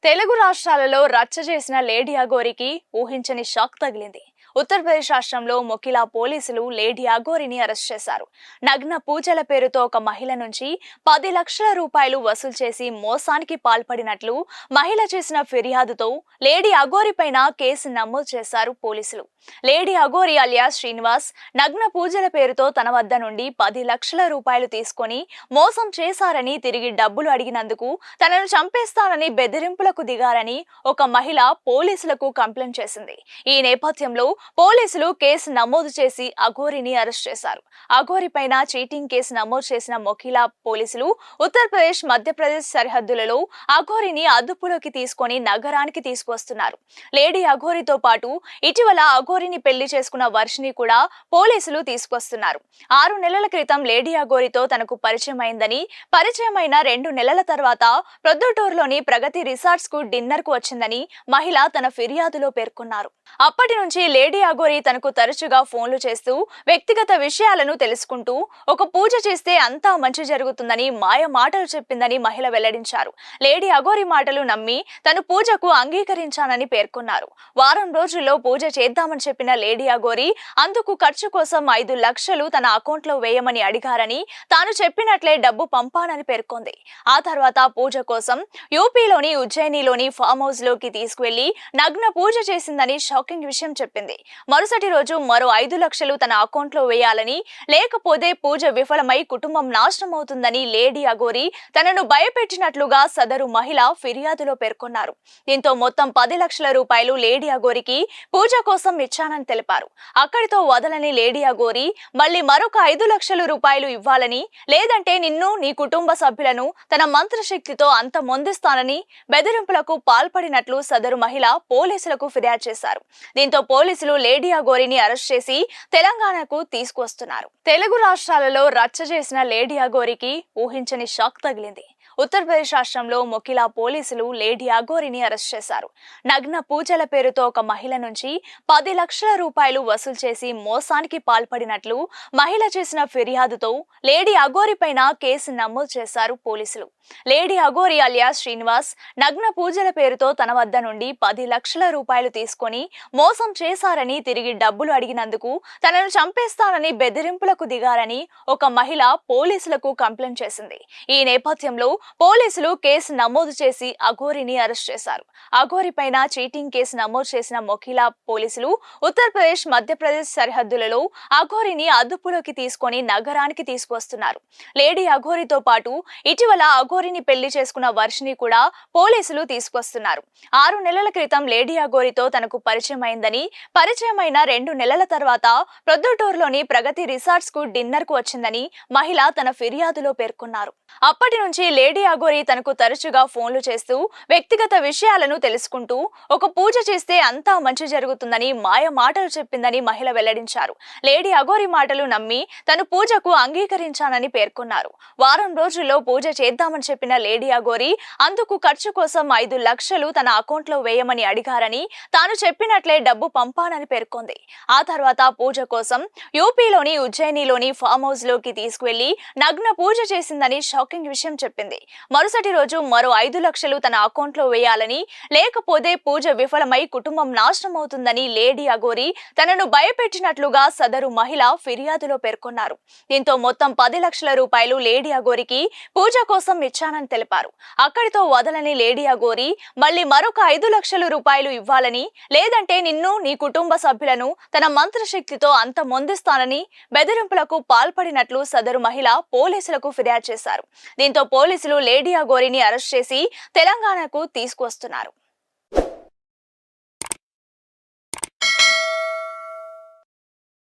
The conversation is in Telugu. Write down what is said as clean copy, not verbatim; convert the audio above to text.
తెలుగు రాష్ట్రాలలో రచ్చ చేసిన లేడీ అఘోరికి ఊహించని షాక్ తగిలింది. ఉత్తరప్రదేశ్ రాష్ట్రంలో మొకిలా పోలీసులు లేడీ అఘోరిని అరెస్ట్ చేశారు. నగ్న పూజల పేరుతో ఒక మహిళ నుంచి 10 లక్షల రూపాయలు వసూలు చేసి మోసానికి పాల్పడినట్లు మహిళ చేసిన ఫిర్యాదుతో లేడీ అఘోరి పైన కేసు నమోదు చేశారు పోలీసులు. లేడీ అఘోరి అలియాస్ శ్రీనివాస్ నగ్న పూజల పేరుతో తన వద్ద నుండి 10 లక్షల రూపాయలు తీసుకొని మోసం చేశారని, తిరిగి డబ్బులు అడిగినందుకు తనను చంపేస్తానని బెదిరింపులకు దిగారని ఒక మహిళ పోలీసులకు కంప్లైంట్ చేసింది. ఈ నేపథ్యంలో పోలీసులు కేసు నమోదు చేసి అఘోరిని అరెస్ట్ చేశారు. అఘోరి పైన చీటింగ్ కేసు నమోదు చేసిన మొకిలా పోలీసులు ఉత్తరప్రదేశ్, మధ్యప్రదేశ్ సరిహద్దులలో అఘోరిని అదుపులోకి తీసుకొని నగరానికి తీసుకువస్తున్నారు. లేడీ అఘోరితో పాటు ఇటీవల అఘోరిని పెళ్లి చేసుకున్న వర్షిని కూడా పోలీసులు తీసుకొస్తున్నారు. 6 నెలల క్రితం లేడీ అఘోరితో తనకు పరిచయమైన 2 నెలల తర్వాత ప్రొద్దుటూరులోని ప్రగతి రిసార్ట్స్ కు డిన్నర్ కు వచ్చిందని మహిళ తన ఫిర్యాదులో పేర్కొన్నారు. అప్పటి నుంచి లేడీ అఘోరి తనకు తరచుగా ఫోన్లు చేస్తూ వ్యక్తిగత విషయాలను తెలుసుకుంటూ ఒక పూజ చేస్తే అంతా మంచి జరుగుతుందని మాయ మాటలు చెప్పిందని మహిళ వెల్లడించారు. లేడీ అఘోరి మాటలు నమ్మి తను పూజకు అంగీకరించానని పేర్కొన్నారు. వారం రోజుల్లో పూజ చేద్దామని చెప్పిన లేడీ అఘోరి అందుకు ఖర్చు కోసం 5 లక్షలు తన అకౌంట్లో వేయమని అడిగారని, తాను చెప్పినట్లే డబ్బు పంపానని పేర్కొంది. ఆ తర్వాత పూజ కోసం యూపీలోని ఉజ్జయినిలోని ఫామ్ హౌస్ లోకి తీసుకువెళ్లి నగ్న పూజ చేసిందని షాకింగ్ విషయం చెప్పింది. మరుసటి రోజు మరో 5 లక్షలు తన అకౌంట్లో వేయాలని, లేకపోతే పూజ విఫలమై కుటుంబం నాశనం అవుతుందని లేడీ అఘోరి తనను భయపెట్టినట్లుగా సదరు మహిళ ఫిర్యాదులో పేర్కొన్నారు. దీంతో మొత్తం 10 లక్షల రూపాయలు లేడీ అఘోరికి పూజ కోసం ఇచ్చానని తెలిపారు. అక్కడితో వదలని లేడీ అఘోరి మళ్లీ మరొక 5 లక్షల రూపాయలు ఇవ్వాలని, లేదంటే నిన్ను, నీ కుటుంబ సభ్యులను తన మంత్రశక్తితో అంతమొందిస్తానని బెదిరింపులకు పాల్పడినట్లు సదరు మహిళ పోలీసులకు ఫిర్యాదు చేశారు. దీంతో పోలీసులు లేడీ అఘోరిని అరెస్ట్ చేసి తెలంగాణకు తీసుకువస్తున్నారు. తెలుగు రాష్ట్రాలలో రచ్చ చేసిన లేడీ అఘోరికి ఊహించని షాక్ తగిలింది. ఉత్తరప్రదేశ్ రాష్ట్రంలో మొకిలా పోలీసులు లేడీ అఘోరిని అరెస్ట్ చేశారు. నగ్న పూజల పేరుతో ఒక మహిళ నుంచి 10 లక్షల రూపాయలు వసూలు చేసి మోసానికి పాల్పడినట్లు మహిళ చేసిన ఫిర్యాదుతో లేడీ అఘోరి పైన కేసు నమోదు చేశారు పోలీసులు. లేడీ అఘోరి అలియాస్ శ్రీనివాస్ నగ్న పూజల పేరుతో తన వద్ద నుండి 10 లక్షల రూపాయలు తీసుకొని మోసం చేశారని, తిరిగి డబ్బులు అడిగినందుకు తనను చంపేస్తానని బెదిరింపులకు దిగారని ఒక మహిళ పోలీసులకు కంప్లైంట్ చేసింది. ఈ నేపథ్యంలో పోలీసులు కేసు నమోదు చేసి అఘోరిని అరెస్ట్ చేశారు. అఘోరి పైన చీటింగ్ కేసు నమోదు చేసిన మొకిలా పోలీసులు ఉత్తరప్రదేశ్, మధ్యప్రదేశ్ సరిహద్దులలో అఘోరిని అదుపులోకి తీసుకొని నగరానికి తీసుకువస్తున్నారు. లేడీ అఘోరితో పాటు ఇటీవల అఘోరిని పెళ్లి చేసుకున్న వర్షిని కూడా పోలీసులు తీసుకొస్తున్నారు. 6 నెలల క్రితం లేడీ అఘోరితో తనకు పరిచయమైన 2 నెలల తర్వాత ప్రొద్దుటూరులోని ప్రగతి రిసార్ట్స్ కు డిన్నర్ కు వచ్చిందని మహిళ తన ఫిర్యాదులో పేర్కొన్నారు. అప్పటి నుంచి లేడీ అఘోరి తనకు తరచుగా ఫోన్లు చేస్తూ వ్యక్తిగత విషయాలను తెలుసుకుంటూ ఒక పూజ చేస్తే అంతా మంచి జరుగుతుందని మాయ మాటలు చెప్పిందని మహిళ వెల్లడించారు. లేడీ అఘోరి మాటలు నమ్మి తను పూజకు అంగీకరించానని పేర్కొన్నారు. వారం రోజుల్లో పూజ చేద్దామని చెప్పిన లేడీ అఘోరి అందుకు ఖర్చు కోసం 5 లక్షలు తన అకౌంట్లో వేయమని అడిగారని, తాను చెప్పినట్లే డబ్బు పంపానని పేర్కొంది. ఆ తర్వాత పూజ కోసం యూపీలోని ఉజ్జయినిలోని ఫామ్ హౌస్ లోకి తీసుకువెళ్లి నగ్న పూజ చేసిందని షాకింగ్ విషయం చెప్పింది. మరుసటి రోజు మరో 5 లక్షలు తన అకౌంట్లో వేయాలని, లేకపోతే పూజ విఫలమై కుటుంబం నాశనం అవుతుందని లేడీ అఘోరి తనను భయపెట్టినట్లుగా సదరు మహిళ ఫిర్యాదులో పేర్కొన్నారు. దీంతో మొత్తం 10 లక్షల రూపాయలు లేడీ అఘోరికి పూజ కోసం ఇచ్చానని తెలిపారు. అక్కడితో వదలని లేడీ అఘోరి మళ్లీ మరొక 5 లక్షల రూపాయలు ఇవ్వాలని, లేదంటే నిన్ను, నీ కుటుంబ సభ్యులను తన మంత్రశక్తితో అంతమొందిస్తానని బెదిరింపులకు పాల్పడినట్లు సదరు మహిళ పోలీసులకు ఫిర్యాదు చేశారు. దీంతో పోలీసులు లేడీ అఘోరిని అరెస్ట్ చేసి తెలంగాణకు తీసుకువస్తున్నారు.